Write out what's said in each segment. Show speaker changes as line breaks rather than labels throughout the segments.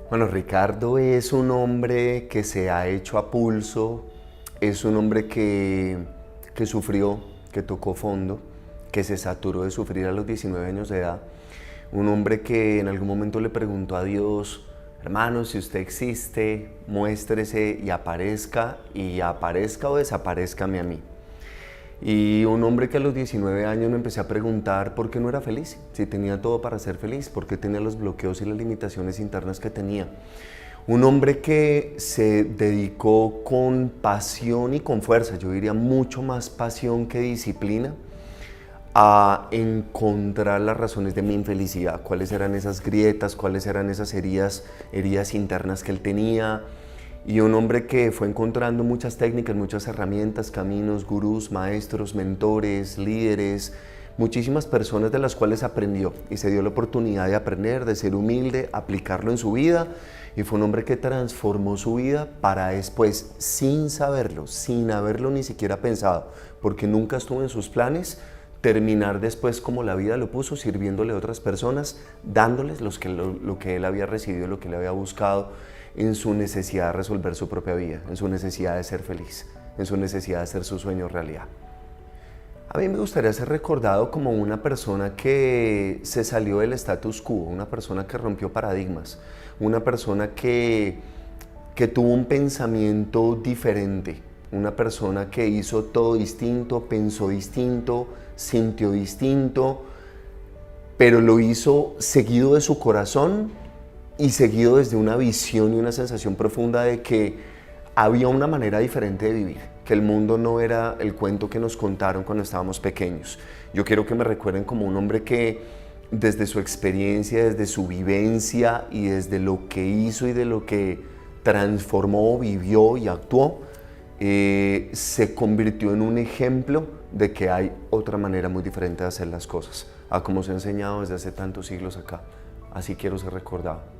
Bueno, Ricardo es un hombre que se ha hecho a pulso, es un hombre que sufrió, que tocó fondo, que se saturó de sufrir a los 19 años de edad. Un hombre que en algún momento le preguntó a Dios: hermano, si usted existe, muéstrese y aparezca o desaparezcame a mí. Y un hombre que a los 19 años me empecé a preguntar por qué no era feliz, si tenía todo para ser feliz, por qué tenía los bloqueos y las limitaciones internas que tenía. Un hombre que se dedicó con pasión y con fuerza, yo diría mucho más pasión que disciplina, a encontrar las razones de mi infelicidad, cuáles eran esas grietas, cuáles eran esas heridas internas que él tenía. Y un hombre que fue encontrando muchas técnicas, muchas herramientas, caminos, gurús, maestros, mentores, líderes, muchísimas personas de las cuales aprendió y se dio la oportunidad de aprender, de ser humilde, aplicarlo en su vida. Y fue un hombre que transformó su vida para después, sin saberlo, sin haberlo ni siquiera pensado, porque nunca estuvo en sus planes, terminar después como la vida lo puso, sirviéndole a otras personas, dándoles lo que él había recibido, lo que él había buscado, en su necesidad de resolver su propia vida, en su necesidad de ser feliz, en su necesidad de hacer su sueño realidad. A mí me gustaría ser recordado como una persona que se salió del status quo, una persona que rompió paradigmas, una persona que tuvo un pensamiento diferente, una persona que hizo todo distinto, pensó distinto, sintió distinto, pero lo hizo seguido de su corazón y seguido desde una visión y una sensación profunda de que había una manera diferente de vivir, que el mundo no era el cuento que nos contaron cuando estábamos pequeños. Yo quiero que me recuerden como un hombre que desde su experiencia, desde su vivencia y desde lo que hizo y de lo que transformó, vivió y actuó, se convirtió en un ejemplo de que hay otra manera muy diferente de hacer las cosas, a como se ha enseñado desde hace tantos siglos acá. Así quiero ser recordado.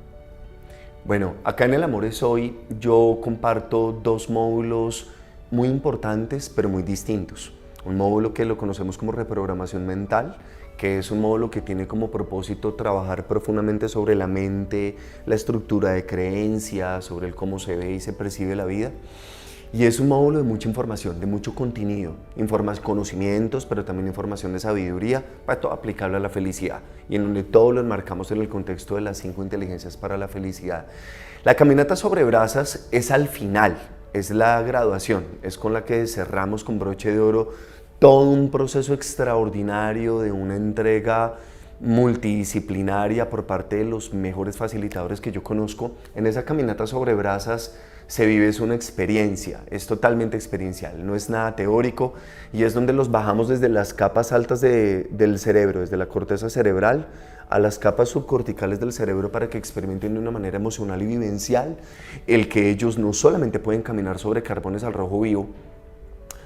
Bueno, acá en El Amor es Hoy yo comparto dos módulos muy importantes pero muy distintos. Un módulo que lo conocemos como reprogramación mental, que es un módulo que tiene como propósito trabajar profundamente sobre la mente, la estructura de creencias, sobre el cómo se ve y se percibe la vida. Y es un módulo de mucha información, de mucho contenido, conocimientos, pero también información de sabiduría, para todo aplicable a la felicidad, y en donde todo lo enmarcamos en el contexto de las 5 inteligencias para la felicidad. La caminata sobre brasas es al final, es la graduación, es con la que cerramos con broche de oro todo un proceso extraordinario de una entrega multidisciplinaria por parte de los mejores facilitadores que yo conozco. En esa caminata sobre brasas se vive es una experiencia, es totalmente experiencial, no es nada teórico, y es donde los bajamos desde las capas altas del cerebro, desde la corteza cerebral a las capas subcorticales del cerebro, para que experimenten de una manera emocional y vivencial el que ellos no solamente pueden caminar sobre carbones al rojo vivo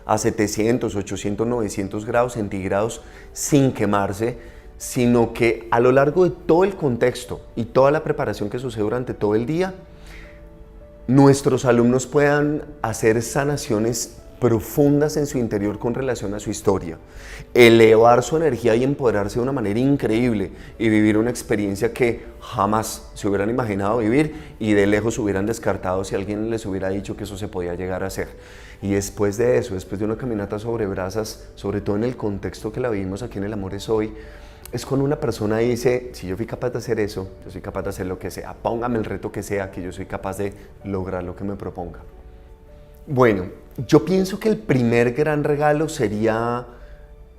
a 700, 800, 900 grados centígrados sin quemarse, sino que a lo largo de todo el contexto y toda la preparación que sucede durante todo el día, nuestros alumnos puedan hacer sanaciones profundas en su interior con relación a su historia, elevar su energía y empoderarse de una manera increíble y vivir una experiencia que jamás se hubieran imaginado vivir y de lejos hubieran descartado si alguien les hubiera dicho que eso se podía llegar a hacer. Y después de eso, después de una caminata sobre brasas, sobre todo en el contexto que la vivimos aquí en El Amor es Hoy, es cuando una persona dice: si yo fui capaz de hacer eso, yo soy capaz de hacer lo que sea, póngame el reto que sea, que yo soy capaz de lograr lo que me proponga. Bueno, yo pienso que el primer gran regalo sería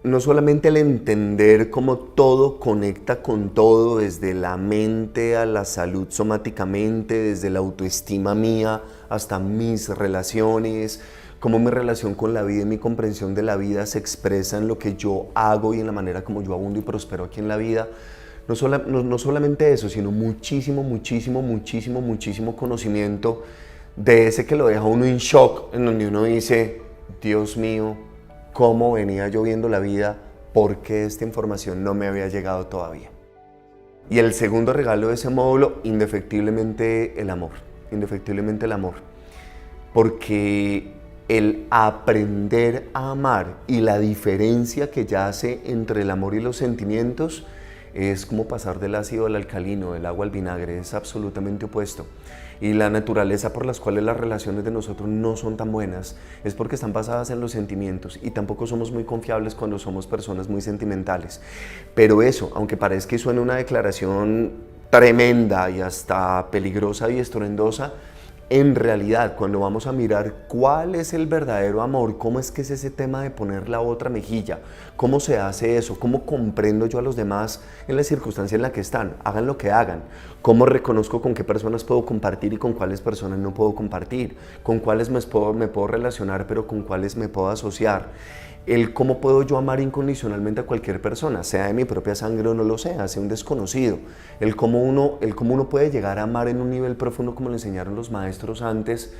no solamente el entender cómo todo conecta con todo, desde la mente a la salud somáticamente, desde la autoestima mía hasta mis relaciones, cómo mi relación con la vida y mi comprensión de la vida se expresa en lo que yo hago y en la manera como yo abundo y prospero aquí en la vida. No solamente eso, sino muchísimo conocimiento de ese que lo deja uno en shock, en donde uno dice: Dios mío, ¿cómo venía yo viendo la vida? ¿Por qué esta información no me había llegado todavía? Y el segundo regalo de ese módulo, indefectiblemente el amor, porque el aprender a amar y la diferencia que yace entre el amor y los sentimientos Es como pasar del ácido al alcalino, del agua al vinagre, es absolutamente opuesto. Y la naturaleza por las cuales las relaciones de nosotros no son tan buenas es porque están basadas en los sentimientos y tampoco somos muy confiables cuando somos personas muy sentimentales. Pero eso, aunque parezca que suene una declaración tremenda y hasta peligrosa y estruendosa, en realidad, cuando vamos a mirar cuál es el verdadero amor, cómo es que es ese tema de poner la otra mejilla, cómo se hace eso, cómo comprendo yo a los demás en la circunstancia en la que están, hagan lo que hagan, cómo reconozco con qué personas puedo compartir y con cuáles personas no puedo compartir, con cuáles me puedo relacionar pero con cuáles me puedo asociar. El cómo puedo yo amar incondicionalmente a cualquier persona, sea de mi propia sangre o no lo sea un desconocido. El cómo uno puede llegar a amar en un nivel profundo como le enseñaron los maestros antes,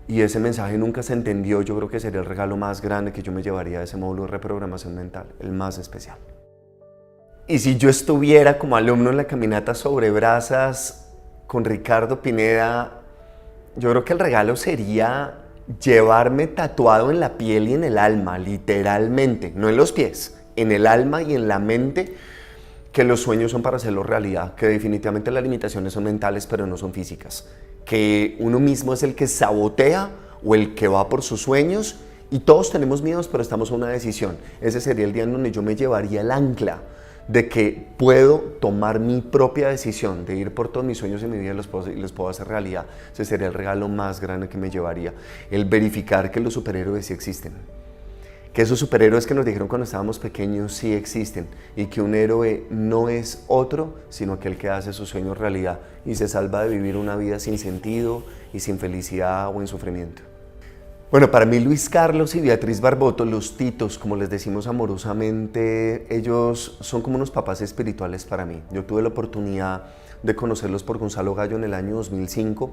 y ese mensaje nunca se entendió. Yo creo que sería el regalo más grande que yo me llevaría de ese módulo de reprogramación mental, el más especial. Y si yo estuviera como alumno en la caminata sobre brasas con Ricardo Pineda, yo creo que el regalo sería llevarme tatuado en la piel y en el alma, literalmente, no en los pies, en el alma y en la mente, que los sueños son para hacerlos realidad, que definitivamente las limitaciones son mentales pero no son físicas, que uno mismo es el que sabotea o el que va por sus sueños, y todos tenemos miedos pero estamos en una decisión. Ese sería el día en donde yo me llevaría el ancla de que puedo tomar mi propia decisión de ir por todos mis sueños en mi vida y los puedo hacer realidad. Ese sería el regalo más grande que me llevaría, el verificar que los superhéroes sí existen, que esos superhéroes que nos dijeron cuando estábamos pequeños sí existen, y que un héroe no es otro sino aquel que hace sus sueños realidad y se salva de vivir una vida sin sentido y sin felicidad o en sufrimiento. Bueno, para mí Luis Carlos y Beatriz Barboto, los Titos, como les decimos amorosamente, ellos son como unos papás espirituales para mí. Yo tuve la oportunidad de conocerlos por Gonzalo Gallo en el año 2005,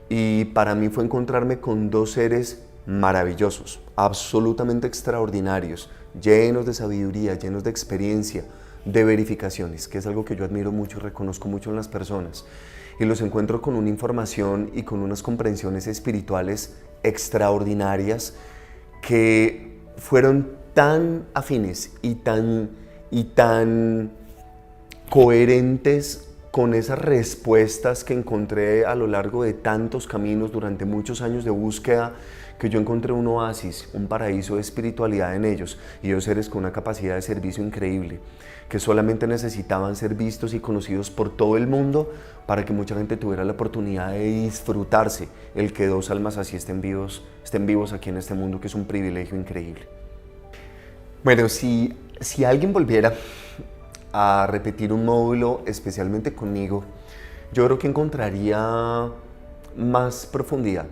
y para mí fue encontrarme con dos seres maravillosos, absolutamente extraordinarios, llenos de sabiduría, llenos de experiencia, de verificaciones, que es algo que yo admiro mucho y reconozco mucho en las personas. Y los encuentro con una información y con unas comprensiones espirituales extraordinarias que fueron tan afines y tan coherentes con esas respuestas que encontré a lo largo de tantos caminos durante muchos años de búsqueda, que yo encontré un oasis, un paraíso de espiritualidad en ellos, y ellos seres con una capacidad de servicio increíble, que solamente necesitaban ser vistos y conocidos por todo el mundo para que mucha gente tuviera la oportunidad de disfrutarse el que dos almas así estén vivos aquí en este mundo, que es un privilegio increíble. Bueno, si alguien volviera a repetir un módulo especialmente conmigo, yo creo que encontraría más profundidad,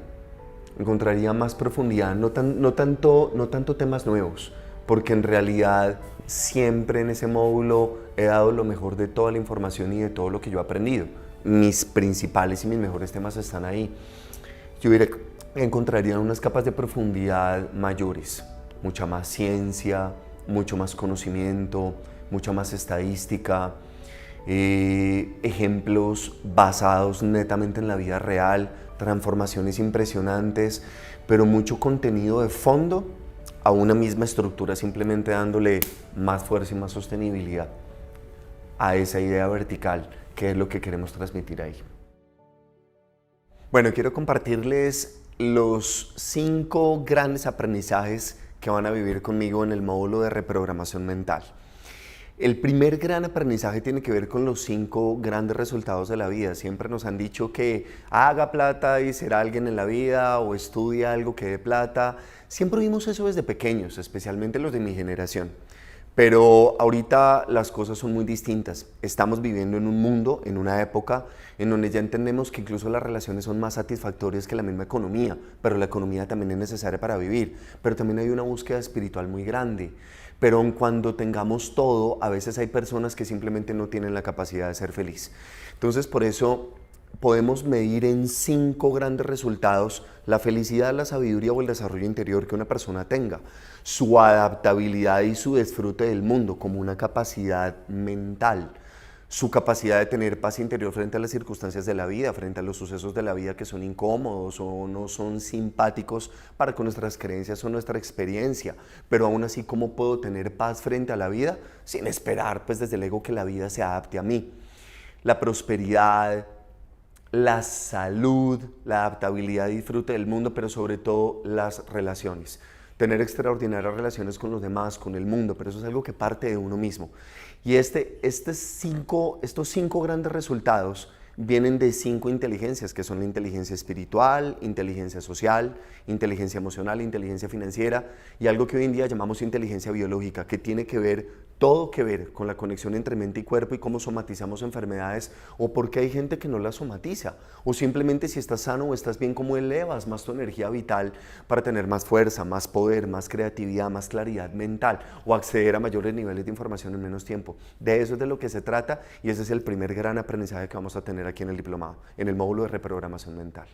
no tanto temas nuevos, porque en realidad siempre en ese módulo he dado lo mejor de toda la información y de todo lo que yo he aprendido. Mis principales y mis mejores temas están ahí. Yo encontraría unas capas de profundidad mayores, mucha más ciencia, mucho más conocimiento, mucha más estadística, ejemplos basados netamente en la vida real, transformaciones impresionantes, pero mucho contenido de fondo a una misma estructura, simplemente dándole más fuerza y más sostenibilidad a esa idea vertical, que es lo que queremos transmitir ahí. Bueno, quiero compartirles los 5 grandes aprendizajes que van a vivir conmigo en el módulo de reprogramación mental. El primer gran aprendizaje tiene que ver con los 5 grandes resultados de la vida. Siempre nos han dicho que haga plata y será alguien en la vida, o estudie algo que dé plata. Siempre vimos eso desde pequeños, especialmente los de mi generación. Pero ahorita las cosas son muy distintas. Estamos viviendo en un mundo, en una época en donde ya entendemos que incluso las relaciones son más satisfactorias que la misma economía, pero la economía también es necesaria para vivir. Pero también hay una búsqueda espiritual muy grande. Pero cuando tengamos todo, a veces hay personas que simplemente no tienen la capacidad de ser feliz. Entonces, por eso podemos medir en 5 grandes resultados la felicidad, la sabiduría o el desarrollo interior que una persona tenga, su adaptabilidad y su disfrute del mundo como una capacidad mental, su capacidad de tener paz interior frente a las circunstancias de la vida, frente a los sucesos de la vida que son incómodos o no son simpáticos para con nuestras creencias o nuestra experiencia, pero aún así, ¿cómo puedo tener paz frente a la vida sin esperar pues desde el ego que la vida se adapte a mí? La prosperidad, la salud, la adaptabilidad y disfrute del mundo, pero sobre todo las relaciones. Tener extraordinarias relaciones con los demás, con el mundo, pero eso es algo que parte de uno mismo. Y estos cinco grandes resultados vienen de 5 inteligencias, que son la inteligencia espiritual, inteligencia social, inteligencia emocional, inteligencia financiera y algo que hoy en día llamamos inteligencia biológica, que tiene que ver, todo que ver con la conexión entre mente y cuerpo y cómo somatizamos enfermedades o por qué hay gente que no las somatiza o simplemente si estás sano o estás bien, cómo elevas más tu energía vital para tener más fuerza, más poder, más creatividad, más claridad mental o acceder a mayores niveles de información en menos tiempo. De eso es de lo que se trata y ese es el primer gran aprendizaje que vamos a tener aquí en el diplomado, en el módulo de reprogramación mental.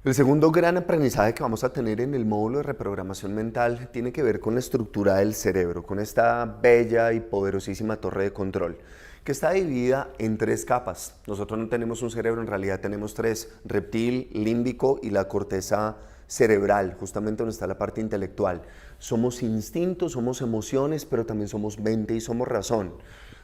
El segundo gran aprendizaje que vamos a tener en el módulo de reprogramación mental tiene que ver con la estructura del cerebro, con esta bella y poderosísima torre de control, que está dividida en 3 capas. Nosotros no tenemos un cerebro, en realidad tenemos 3, reptil, límbico y la corteza cerebral, justamente donde está la parte intelectual. Somos instintos, somos emociones, pero también somos mente y somos razón.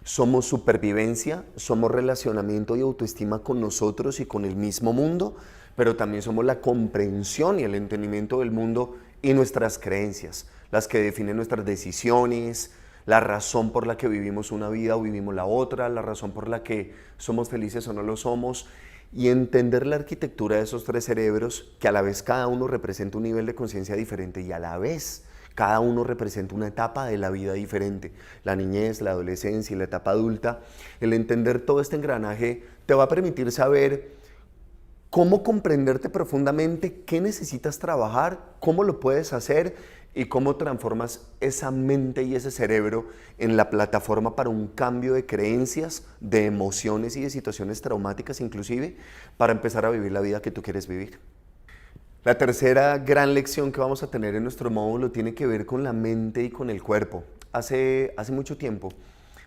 Somos supervivencia, somos relacionamiento y autoestima con nosotros y con el mismo mundo, pero también somos la comprensión y el entendimiento del mundo y nuestras creencias, las que definen nuestras decisiones, la razón por la que vivimos una vida o vivimos la otra, la razón por la que somos felices o no lo somos, y entender la arquitectura de esos 3 cerebros, que a la vez cada uno representa un nivel de conciencia diferente y a la vez cada uno representa una etapa de la vida diferente, la niñez, la adolescencia y la etapa adulta. El entender todo este engranaje te va a permitir saber cómo comprenderte profundamente, qué necesitas trabajar, cómo lo puedes hacer y cómo transformas esa mente y ese cerebro en la plataforma para un cambio de creencias, de emociones y de situaciones traumáticas inclusive, para empezar a vivir la vida que tú quieres vivir. La tercera gran lección que vamos a tener en nuestro módulo tiene que ver con la mente y con el cuerpo. Hace mucho tiempo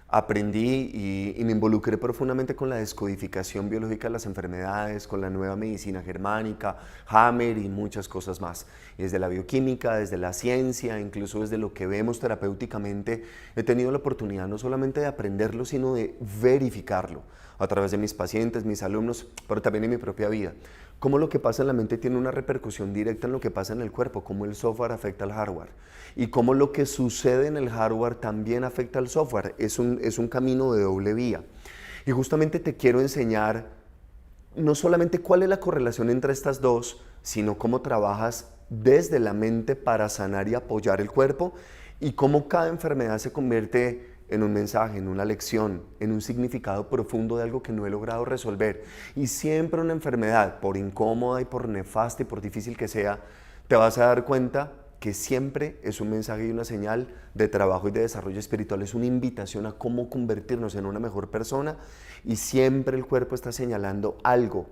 aprendí y me involucré profundamente con la descodificación biológica de las enfermedades, con la nueva medicina germánica, Hammer y muchas cosas más. Y desde la bioquímica, desde la ciencia, incluso desde lo que vemos terapéuticamente, he tenido la oportunidad no solamente de aprenderlo, sino de verificarlo a través de mis pacientes, mis alumnos, pero también en mi propia vida. Cómo lo que pasa en la mente tiene una repercusión directa en lo que pasa en el cuerpo, cómo el software afecta al hardware y cómo lo que sucede en el hardware también afecta al software. Es un camino de doble vía. Y justamente te quiero enseñar no solamente cuál es la correlación entre estas dos, sino cómo trabajas desde la mente para sanar y apoyar el cuerpo y cómo cada enfermedad se convierte en un mensaje, en una lección, en un significado profundo de algo que no he logrado resolver. Y siempre una enfermedad, por incómoda y por nefasta y por difícil que sea, te vas a dar cuenta que siempre es un mensaje y una señal de trabajo y de desarrollo espiritual, es una invitación a cómo convertirnos en una mejor persona y siempre el cuerpo está señalando algo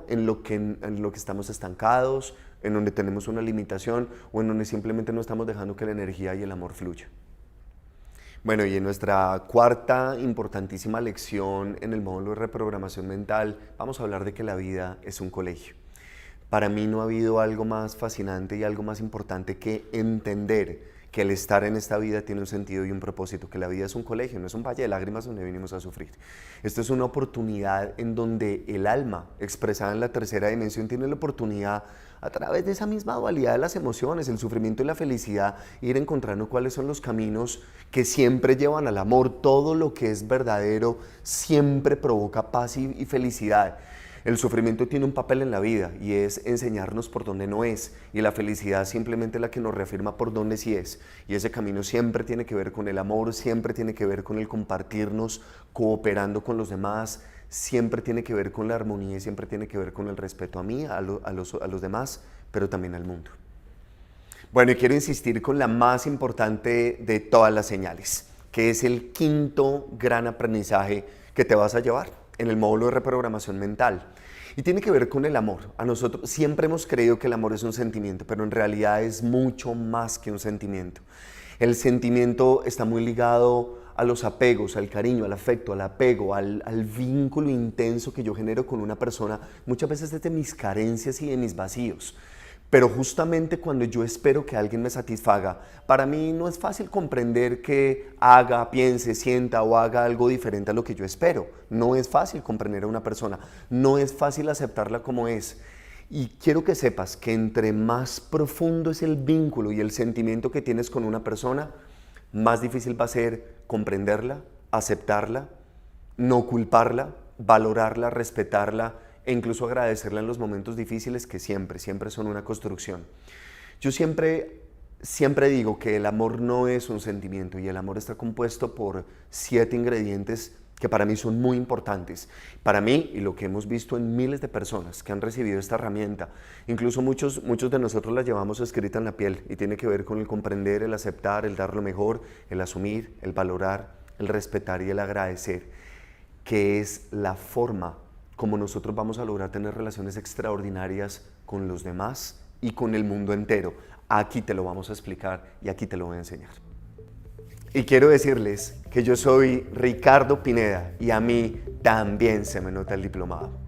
en lo que estamos estancados, en donde tenemos una limitación o en donde simplemente no estamos dejando que la energía y el amor fluya. Bueno, y en nuestra cuarta importantísima lección en el módulo de reprogramación mental, vamos a hablar de que la vida es un colegio. Para mí no ha habido algo más fascinante y algo más importante que entender que el estar en esta vida tiene un sentido y un propósito, que la vida es un colegio, no es un valle de lágrimas donde venimos a sufrir. Esto es una oportunidad en donde el alma, expresada en la tercera dimensión, tiene la oportunidad, a través de esa misma dualidad de las emociones, el sufrimiento y la felicidad, ir encontrando cuáles son los caminos que siempre llevan al amor. Todo lo que es verdadero siempre provoca paz y felicidad. El sufrimiento tiene un papel en la vida y es enseñarnos por dónde no es, y la felicidad simplemente es la que nos reafirma por dónde sí es. Y ese camino siempre tiene que ver con el amor, siempre tiene que ver con el compartirnos, cooperando con los demás, siempre tiene que ver con la armonía y siempre tiene que ver con el respeto a mí, a los demás, pero también al mundo. Bueno, y quiero insistir con la más importante de todas las señales, que es el quinto gran aprendizaje que te vas a llevar en el módulo de reprogramación mental. Y tiene que ver con el amor. A nosotros siempre hemos creído que el amor es un sentimiento, pero en realidad es mucho más que un sentimiento. El sentimiento está muy ligado a los apegos, al cariño, al afecto, al apego, al vínculo intenso que yo genero con una persona, muchas veces desde mis carencias y de mis vacíos. Pero justamente cuando yo espero que alguien me satisfaga, para mí no es fácil comprender que haga, piense, sienta o haga algo diferente a lo que yo espero. No es fácil comprender a una persona, no es fácil aceptarla como es. Y quiero que sepas que entre más profundo es el vínculo y el sentimiento que tienes con una persona, más difícil va a ser comprenderla, aceptarla, no culparla, valorarla, respetarla e incluso agradecerla en los momentos difíciles que siempre son una construcción. Yo siempre digo que el amor no es un sentimiento y el amor está compuesto por 7 ingredientes que para mí son muy importantes. Para mí, y lo que hemos visto en miles de personas que han recibido esta herramienta, incluso muchos de nosotros la llevamos escrita en la piel y tiene que ver con el comprender, el aceptar, el dar lo mejor, el asumir, el valorar, el respetar y el agradecer, que es la forma como nosotros vamos a lograr tener relaciones extraordinarias con los demás y con el mundo entero. Aquí te lo vamos a explicar y aquí te lo voy a enseñar. Y quiero decirles que yo soy Ricardo Pineda y a mí también se me nota el diplomado.